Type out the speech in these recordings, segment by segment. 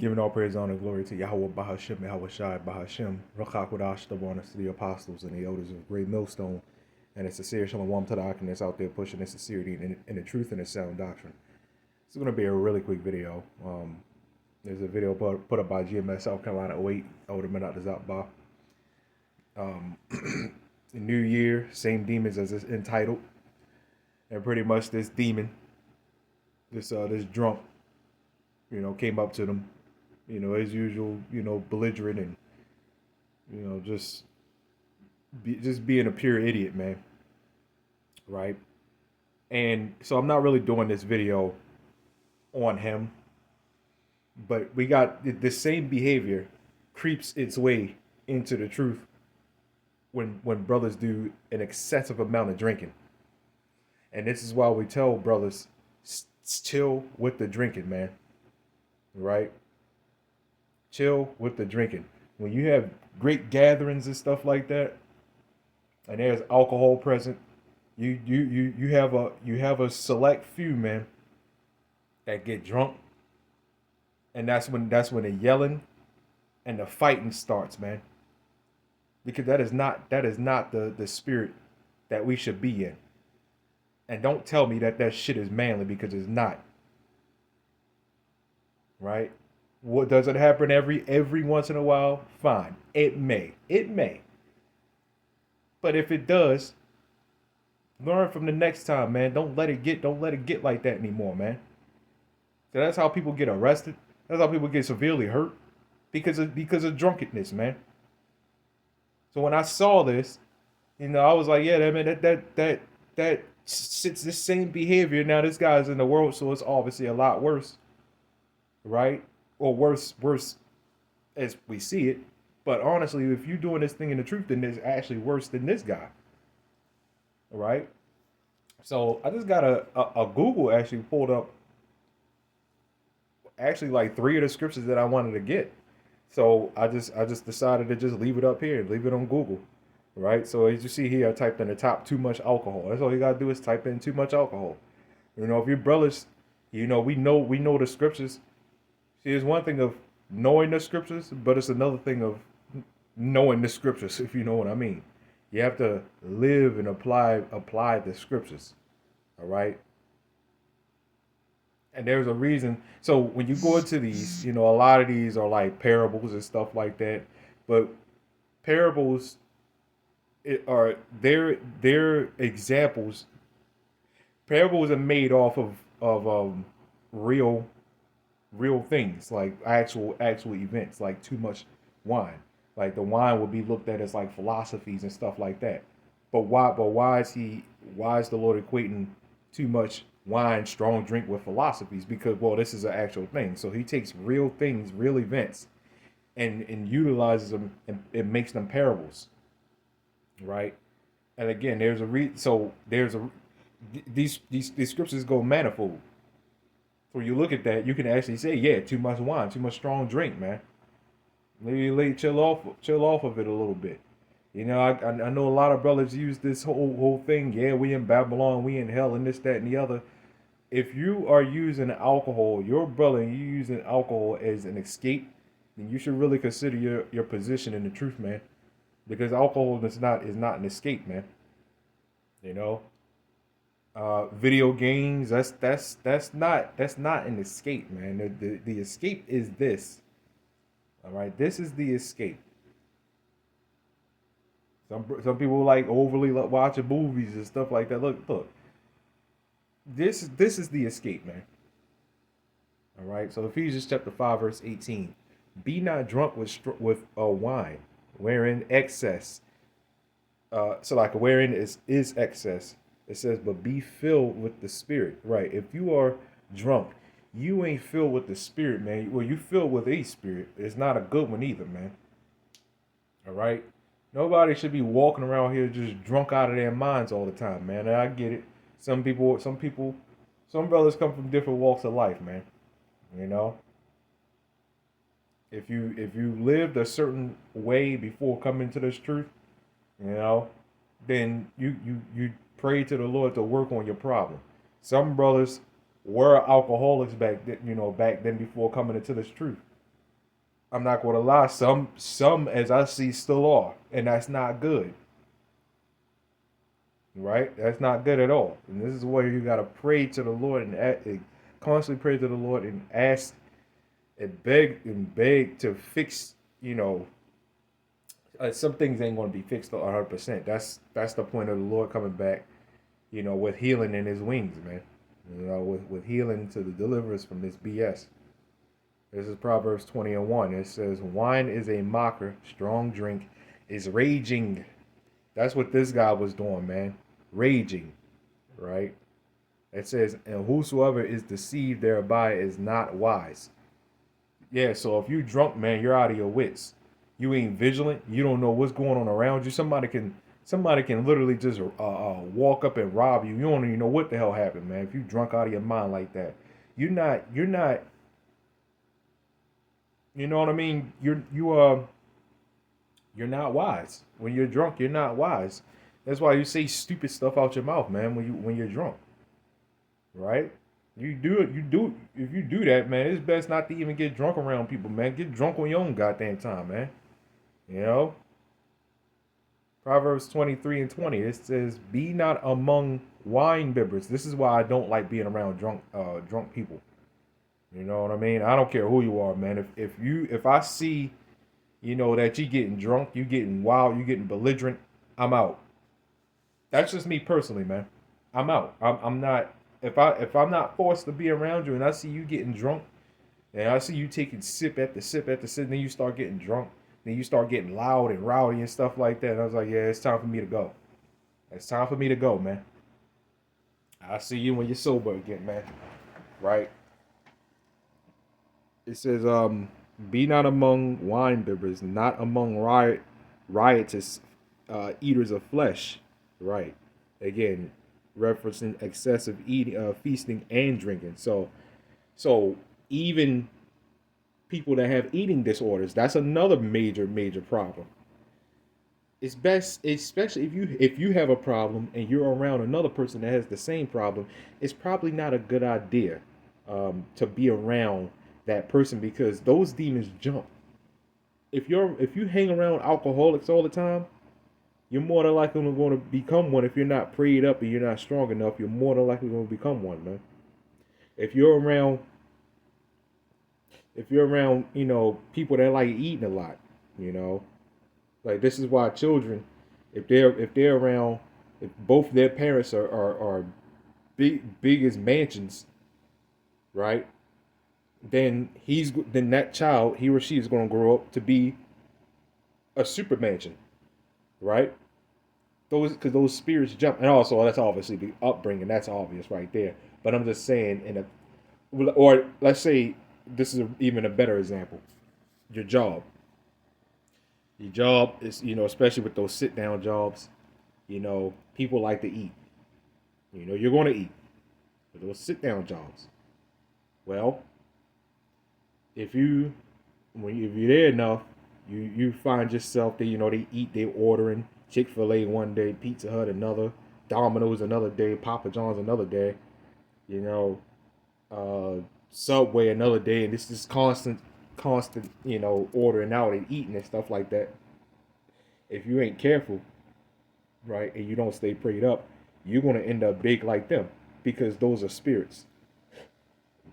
Giving all praise, honor, and glory to Yahawah, BAHASHAM, YAHAWASHI, BAHASHAM, Rakakwadash, the bonus to the apostles and the elders of Great Millstone, and a sincere shalom to the Akim that's out there pushing the sincerity and the truth and the sound doctrine. This is going to be a really quick video. There's a video put up by GMS South Carolina 08. I would have been out the Zapba. The new year, same demons as it's entitled. And pretty much this demon, this drunk, came up to them, as usual, belligerent and, just being a pure idiot, man. Right? And so I'm not really doing this video on him, but we got the same behavior creeps its way into the truth when brothers do an excessive amount of drinking. And this is why we tell brothers, chill with the drinking, man. Right? Chill with the drinking. When you have great gatherings and stuff like that, and there's alcohol present, you have a select few, man, that get drunk, and that's when the yelling and the fighting starts, man. Because that is not the spirit that we should be in. And don't tell me that shit is manly, because it's not. Right? What does it happen every once in a while? Fine. It may. But if it does, learn from the next time, man. Don't let it get like that anymore, man. So that's how people get arrested. That's how people get severely hurt because of drunkenness, man. So when I saw this, I was like, yeah, man, that it's the same behavior. Now this guy's in the world, so it's obviously a lot worse, right? Or worse as we see it. But honestly, if you're doing this thing in the truth, then it's actually worse than this guy, right? So I just got a Google actually pulled up, actually like 3 of the scriptures that I wanted to get. So I just decided to just leave it up here, leave it on Google, right? So as you see here, I typed in the top too much alcohol. That's all you gotta do is type in too much alcohol. If your brothers, we know the scriptures. See, it's one thing of knowing the scriptures, but it's another thing of knowing the scriptures, if you know what I mean. You have to live and apply the scriptures. All right. And there's a reason. So when you go into these, a lot of these are like parables and stuff like that. But parables are their examples. Parables are made off of real things, like actual events, like too much wine. Like the wine would be looked at as like philosophies and stuff like that. But why is the Lord equating too much wine, strong drink with philosophies? Because, well, this is an actual thing. So he takes real things, real events, and utilizes them and makes them parables. Right? And again, these scriptures go manifold. So you look at that, you can actually say, yeah, too much wine, too much strong drink, man. Maybe chill off of it a little bit. I know a lot of brothers use this whole thing. Yeah, we in Babylon, we in hell, and this, that, and the other. If you are using alcohol, your brother, and you using alcohol as an escape, then you should really consider your position in the truth, man. Because alcohol is not an escape, man. Video games, that's not an escape, man. The escape is this. All right, this is the escape. Some people like overly watching movies and stuff like that. Look. This is the escape, man. All right. So Ephesians chapter 5 verse 18. Be not drunk with wine, wherein excess. So like wherein is excess. It says, but be filled with the Spirit. Right. If you are drunk, you ain't filled with the Spirit, man. Well, you filled with a spirit. It's not a good one either, man. All right. Nobody should be walking around here just drunk out of their minds all the time, man. And I get it. Some brothers come from different walks of life, man. If you lived a certain way before coming to this truth, then you pray to the Lord to work on your problem. Some brothers were alcoholics back then before coming into this truth. I'm not going to lie. Some, as I see, still are, and that's not good, right? That's not good at all. And this is where you got to pray to the Lord and constantly pray to the Lord and ask and beg to fix. Some things ain't going to be fixed 100%. That's the point of the Lord coming back. With healing in His wings, man. With healing to the deliverance from this BS. This is Proverbs 20:1. It says, "Wine is a mocker, strong drink is raging." That's what this guy was doing, man. Raging, right? It says, "And whosoever is deceived thereby is not wise." Yeah, so if you drunk, man, you're out of your wits. You ain't vigilant. You don't know what's going on around you. Somebody can literally just walk up and rob you. You don't even know what the hell happened, man. If you drunk out of your mind like that, you're not. You know what I mean? You're not wise. When you're drunk, you're not wise. That's why you say stupid stuff out your mouth, man, when you're drunk. Right? You do it, if you do that, man, it's best not to even get drunk around people, man. Get drunk on your own goddamn time, man. You know? Proverbs 23:20. It says, "Be not among wine bibbers." This is why I don't like being around drunk people. You know what I mean? I don't care who you are, man. If I see that you getting drunk, you getting wild, you getting belligerent, I'm out. That's just me personally, man. I'm out. I'm not. If I'm not forced to be around you, and I see you getting drunk, and I see you taking sip at the sip at the sip, and then you start getting drunk, then you start getting loud and rowdy and stuff like that. And I was like, yeah, it's time for me to go. It's time for me to go, man. I'll see you when you're sober again, man. Right? It says, "Be not among wine bibbers, not among riotous eaters of flesh." Right. Again, referencing excessive eating, feasting, and drinking. So even people that have eating disorders, that's another major problem. It's best, especially if you have a problem and you're around another person that has the same problem. It's probably not a good idea to be around that person because those demons jump. If you hang around alcoholics all the time, you're more than likely going to become one. If you're not prayed up and you're not strong enough, you're more than likely going to become one, man. If you're around, people that like eating a lot, you know, like this is why children, if they're around, if both their parents are big as mansions, right? Then that child, he or she is going to grow up to be a super mansion, right? Those spirits jump, and also that's obviously the upbringing. That's obvious right there. But I'm just saying, or let's say this is even a better example. Your job. Your job is, especially with those sit down jobs. People like to eat. You're going to eat. With those sit down jobs. Well, if you if you're there enough, you find yourself that they eat. They ordering Chick-fil-A one day, Pizza Hut another, Domino's another day, Papa John's another day, you know, uh, Subway another day, and this is constant, ordering out and eating and stuff like that. If you ain't careful, right, and you don't stay prayed up, you're gonna end up big like them because those are spirits.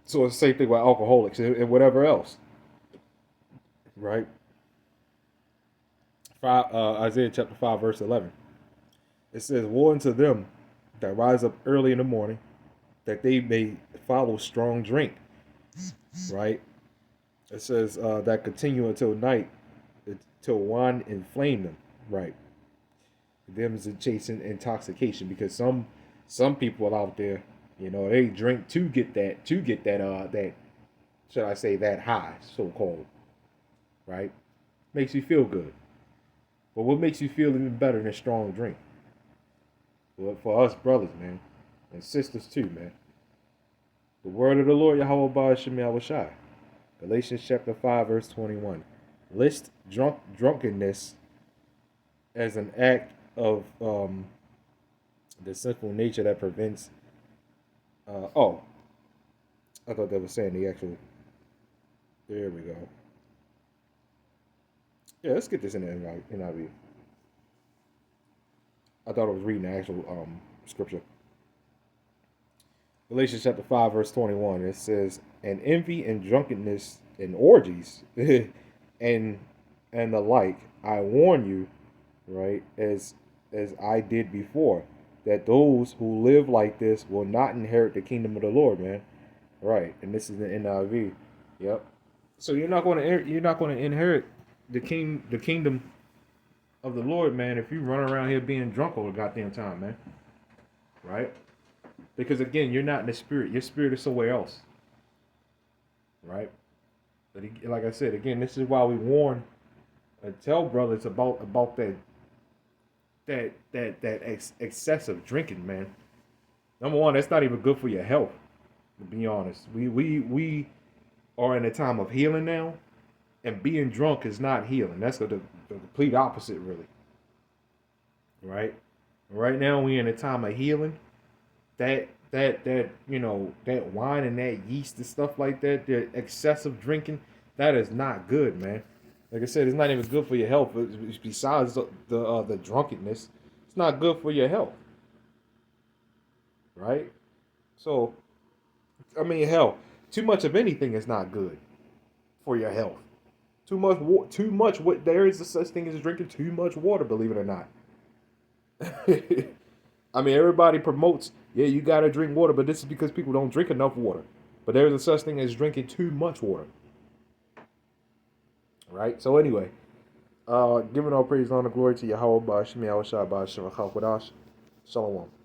So it's the same thing with alcoholics and whatever else, right? Isaiah chapter 5 verse 11. It says, "Woe unto them that rise up early in the morning, that they may follow strong drink." Right? It says that continue until night, till wine inflame them. Right? Them is a chasing intoxication because some people out there, they drink to get that should I say that high, so called. Right? Makes you feel good. But what makes you feel even better than strong drink? Well, for us brothers, man, and sisters too, man. The word of the Lord, Yahawah BAHASHAM YAHAWASHI. Galatians chapter 5, verse 21. List drunkenness as an act of the sinful nature that prevents. Oh, I thought that was saying the actual. There we go. Yeah, let's get this in the NIV. I thought I was reading the actual scripture. Galatians chapter 5, verse 21. It says, "And envy and drunkenness and orgies and and the like, I warn you, right, as I did before, that those who live like this will not inherit the kingdom of the Lord," man. Right. And this is the NIV. Yep. So you're not going to inherit the kingdom of the Lord, man, if you run around here being drunk all the goddamn time, man. Right? Because again, you're not in the spirit. Your spirit is somewhere else. Right? But like I said, again, this is why we warn and tell brothers about that excessive drinking, man. Number one, that's not even good for your health. To be honest, we are in a time of healing now, and being drunk is not healing. That's the complete opposite, really. Right? Right now, we in a time of healing. That wine and that yeast and stuff like that, the excessive drinking, that is not good, man. Like I said, it's not even good for your health. Besides the drunkenness, it's not good for your health, right? So, I mean, hell, too much of anything is not good for your health. Too much. What there is a such thing as drinking too much water. Believe it or not. I mean, everybody promotes, yeah, you gotta drink water, but this is because people don't drink enough water. But there is a such thing as drinking too much water, right? So anyway, giving all praise, honor, glory to Yahawah, BAHASHAM, YAHAWASHI, BAHASHAM, Shalom.